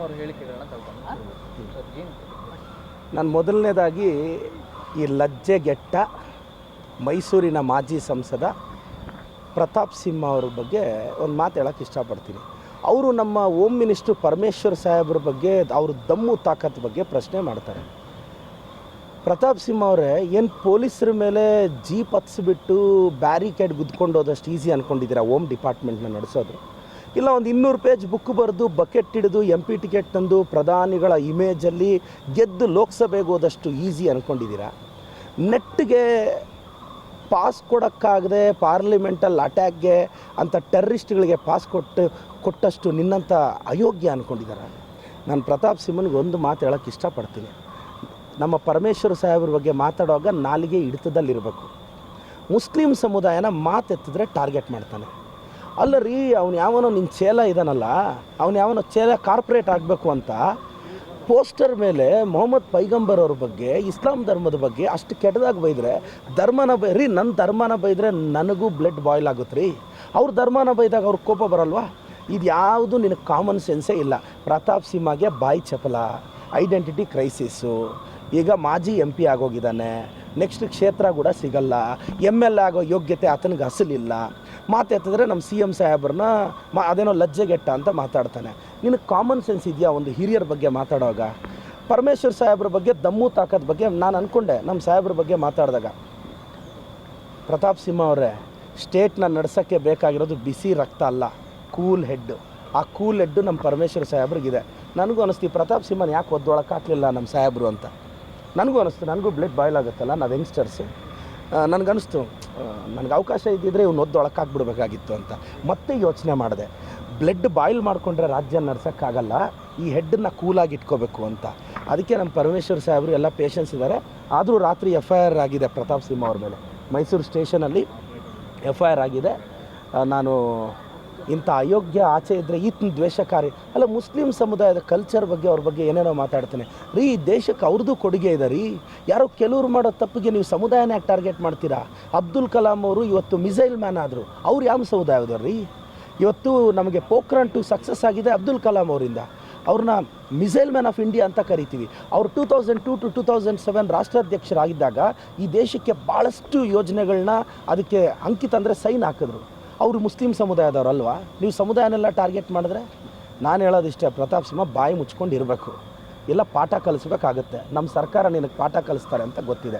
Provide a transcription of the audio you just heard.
ಅವರ ಹೇಳಿಕೆಗಳನ್ನ ತಗೊಂಡು ನಾನು ಮೊದಲನೇದಾಗಿ ಈ ಲಜ್ಜೆಗೆಟ್ಟ ಮೈಸೂರಿನ ಮಾಜಿ ಸಂಸದ ಪ್ರತಾಪ್ ಸಿಂಹ ಅವ್ರ ಬಗ್ಗೆ ಒಂದು ಮಾತು ಹೇಳೋಕ್ಕೆ ಇಷ್ಟಪಡ್ತೀನಿ. ಅವರು ನಮ್ಮ ಹೋಮ್ ಮಿನಿಸ್ಟ್ರು ಪರಮೇಶ್ವರ್ ಸಾಹೇಬ್ರ ಬಗ್ಗೆ ಅವ್ರ ದಮ್ಮು ತಾಕತ್ ಬಗ್ಗೆ ಪ್ರಶ್ನೆ ಮಾಡ್ತಾರೆ. ಪ್ರತಾಪ್ ಸಿಂಹ ಅವರೇ ಏನು ಪೊಲೀಸರ ಮೇಲೆ ಜೀಪ್ ಹತ್ಸಿಬಿಟ್ಟು ಬ್ಯಾರಿಕೇಡ್ ಗುದ್ಕೊಂಡು ಹೋದಷ್ಟು ಈಸಿ ಅಂದ್ಕೊಂಡಿದ್ದೀರಾ ಹೋಮ್ ಡಿಪಾರ್ಟ್ಮೆಂಟ್ನ ನಡೆಸೋದು? ಇಲ್ಲ ಒಂದು 200 ಪೇಜ್ ಬುಕ್ ಬರೆದು ಬಕೆಟ್ ಹಿಡಿದು MP ಟಿಕೆಟ್ ತಂದು ಪ್ರಧಾನಿಗಳ ಇಮೇಜಲ್ಲಿ ಗೆದ್ದು ಲೋಕಸಭೆಗೆ ಹೋದಷ್ಟು ಈಸಿ ಅಂದ್ಕೊಂಡಿದ್ದೀರಾ? ನೆಟ್ಟಿಗೆ ಪಾಸ್ ಕೊಡೋಕ್ಕಾಗದೆ ಪಾರ್ಲಿಮೆಂಟಲ್ಲಿ ಅಟ್ಯಾಕ್ಗೆ ಅಂತ ಟೆರ್ರಿಸ್ಟ್ಗಳಿಗೆ ಪಾಸ್ ಕೊಟ್ಟಷ್ಟು ನಿನ್ನಂಥ ಅಯೋಗ್ಯ ಅಂದ್ಕೊಂಡಿದ್ದಾರೆ. ನಾನು ಪ್ರತಾಪ್ ಸಿಂಹನಿಗೆ ಒಂದು ಮಾತು ಹೇಳೋಕ್ಕೆ ಇಷ್ಟಪಡ್ತೀನಿ. ನಮ್ಮ ಪರಮೇಶ್ವರ ಸಾಹೇಬ್ರ ಬಗ್ಗೆ ಮಾತಾಡುವಾಗ ನಾಲಿಗೆ ಹಿಡಿತದಲ್ಲಿರಬೇಕು. ಮುಸ್ಲಿಂ ಸಮುದಾಯನ ಮಾತೆತ್ತಿದ್ರೆ ಟಾರ್ಗೆಟ್ ಮಾಡ್ತಾನೆ. ಅಲ್ಲ ರೀ, ಅವ್ನು ಯಾವನೋ ನಿನ್ನ ಚೇಲ ಇದ್ದಾನಲ್ಲ, ಅವ್ನು ಯಾವನೋ ಚೇಲ ಕಾರ್ಪೊರೇಟ್ ಆಗಬೇಕು ಅಂತ ಪೋಸ್ಟರ್ ಮೇಲೆ ಮೊಹಮ್ಮದ್ ಪೈಗಂಬರ್ ಅವ್ರ ಬಗ್ಗೆ ಇಸ್ಲಾಂ ಧರ್ಮದ ಬಗ್ಗೆ ಅಷ್ಟು ಕೆಟ್ಟದಾಗಿ ಬೈದರೆ ರೀ ನನ್ನ ಧರ್ಮನ ಬೈದರೆ ನನಗೂ ಬ್ಲಡ್ ಬಾಯ್ಲ್ ಆಗುತ್ತೆ ರೀ. ಅವ್ರ ಧರ್ಮನ ಬೈದಾಗ ಅವ್ರ ಕೋಪ ಬರಲ್ವಾ? ಇದು ಯಾವುದು ನಿನಗೆ ಕಾಮನ್ ಸೆನ್ಸೇ ಇಲ್ಲ. ಪ್ರತಾಪ್ ಸಿಂಹಗೆ ಬಾಯಿ ಚಪಲ, ಐಡೆಂಟಿಟಿ ಕ್ರೈಸಿಸ್ಸು, ಈಗ ಮಾಜಿ MP ಆಗೋಗಿದ್ದಾನೆ, ನೆಕ್ಸ್ಟ್ ಕ್ಷೇತ್ರ ಕೂಡ ಸಿಗಲ್ಲ, MLA ಆಗೋ ಯೋಗ್ಯತೆ ಆತನಿಗೆ ಅಸಲಿಲ್ಲ. ಮಾತೆತ್ತಿದ್ರೆ ನಮ್ಮ CM ಸಾಹೇಬ್ರನ್ನ ಅದೇನೋ ಲಜ್ಜೆಗೆಟ್ಟ ಅಂತ ಮಾತಾಡ್ತಾನೆ. ನಿನಗೆ ಕಾಮನ್ ಸೆನ್ಸ್ ಇದೆಯಾ ಒಂದು ಹಿರಿಯರ ಬಗ್ಗೆ ಮಾತಾಡುವಾಗ? ಪರಮೇಶ್ವರ್ ಸಾಹೇಬ್ರ ಬಗ್ಗೆ ದಮ್ಮು ತಾಕತ್ ಬಗ್ಗೆ ನಾನು ಅಂದ್ಕೊಂಡೆ ನಮ್ಮ ಸಾಹೇಬ್ರ ಬಗ್ಗೆ ಮಾತಾಡಿದಾಗ, ಪ್ರತಾಪ್ ಸಿಂಹ ಅವರೇ ಸ್ಟೇಟ್ನ ನಡ್ಸೋಕ್ಕೆ ಬೇಕಾಗಿರೋದು ಬಿಸಿ ರಕ್ತ ಅಲ್ಲ, ಕೂಲ್ ಹೆಡ್ಡು. ಆ ಕೂಲ್ ಹೆಡ್ಡು ನಮ್ಮ ಪರಮೇಶ್ವರ್ ಸಾಹೇಬ್ರಿಗಿದೆ. ನನಗೂ ಅನ್ನಿಸ್ತು ಪ್ರತಾಪ್ ಸಿಂಹನ ಯಾಕೆ ಒದ್ದೊಳಕ್ಕಾಗಲಿಲ್ಲ ನಮ್ಮ ಸಾಹೇಬರು ಅಂತ. ನನಗೂ ಅನ್ನಿಸ್ತು, ನನಗೂ ಬ್ಲಡ್ ಬಾಯ್ಲ್ ಆಗುತ್ತಲ್ಲ, ನಾವು ಯಂಗ್ಸ್ಟರ್ಸು. ನನಗನ್ನಿಸ್ತು ನನಗೆ ಅವಕಾಶ ಇದ್ದಿದ್ದರೆ ಇವ್ನು ಒದ್ದೊಳಕ್ಕಾಗ್ಬಿಡ್ಬೇಕಾಗಿತ್ತು ಅಂತ. ಮತ್ತೆ ಯೋಚನೆ ಮಾಡಿದೆ, ಬ್ಲಡ್ ಬಾಯ್ಲ್ ಮಾಡಿಕೊಂಡ್ರೆ ರಾಜ್ಯ ನಡ್ಸೋಕ್ಕಾಗಲ್ಲ, ಈ ಹೆಡ್ಡನ್ನು ಕೂಲಾಗಿ ಇಟ್ಕೋಬೇಕು ಅಂತ. ಅದಕ್ಕೆ ನಮ್ಮ ಪರಮೇಶ್ವರ್ ಸಾಹೇಬರು ಎಲ್ಲ ಪೇಷನ್ಸ್ ಇದ್ದಾರೆ. ಆದರೂ ರಾತ್ರಿ FIR ಆಗಿದೆ ಪ್ರತಾಪ್ ಸಿಂಹ ಅವ್ರ ಮೇಲೆ, ಮೈಸೂರು ಸ್ಟೇಷನಲ್ಲಿ FIR ಆಗಿದೆ. ನಾನು ಇಂಥ ಅಯೋಗ್ಯ ಆಚೆ ಇದ್ದರೆ ಈತನ ದ್ವೇಷಕಾರಿ ಅಲ್ಲ. ಮುಸ್ಲಿಂ ಸಮುದಾಯದ ಕಲ್ಚರ್ ಬಗ್ಗೆ ಅವ್ರ ಬಗ್ಗೆ ಏನೇನೋ ಮಾತಾಡ್ತಾನೆ ರೀ. ದೇಶಕ್ಕೆ ಅವ್ರದ್ದು ಕೊಡುಗೆ ಇದೆ ರೀ. ಯಾರೋ ಕೆಲವ್ರು ಮಾಡೋ ತಪ್ಪಿಗೆ ನೀವು ಸಮುದಾಯನ ಯಾಕೆ ಟಾರ್ಗೆಟ್ ಮಾಡ್ತೀರಾ? ಅಬ್ದುಲ್ ಕಲಾಂ ಅವರು ಇವತ್ತು ಮಿಸೈಲ್ ಮ್ಯಾನ್ ಆದರು, ಅವ್ರು ಯಾವ ಸಮುದಾಯದವ್ರು ರೀ? ಇವತ್ತು ನಮಗೆ ಪೋಖ್ರಾನ್ 2 ಸಕ್ಸಸ್ ಆಗಿದೆ ಅಬ್ದುಲ್ ಕಲಾಂ ಅವರಿಂದ. ಅವ್ರನ್ನ ಮಿಸೈಲ್ ಮ್ಯಾನ್ ಆಫ್ ಇಂಡಿಯಾ ಅಂತ ಕರಿತೀವಿ. ಅವರು 2002 to 2007 ರಾಷ್ಟ್ರಾಧ್ಯಕ್ಷರಾಗಿದ್ದಾಗ ಈ ದೇಶಕ್ಕೆ ಭಾಳಷ್ಟು ಯೋಜನೆಗಳನ್ನ ಅದಕ್ಕೆ ಅಂಕಿತ ಅಂದರೆ ಸೈನ್ ಹಾಕಿದ್ರು. ಅವರು ಮುಸ್ಲಿಂ ಸಮುದಾಯದವ್ರಲ್ವಾ? ನೀವು ಸಮುದಾಯನೆಲ್ಲ ಟಾರ್ಗೆಟ್ ಮಾಡಿದ್ರೆ ನಾನು ಹೇಳೋದಿಷ್ಟೇ, ಪ್ರತಾಪ್ ಸಿಂಹ ಬಾಯಿ ಮುಚ್ಕೊಂಡು ಇರಬೇಕು, ಇಲ್ಲ ಪಾಠ ಕಲಿಸ್ಬೇಕಾಗತ್ತೆ. ನಮ್ಮ ಸರ್ಕಾರ ನಿನಗೆ ಪಾಠ ಕಲಿಸ್ತಾರೆ ಅಂತ ಗೊತ್ತಿದೆ.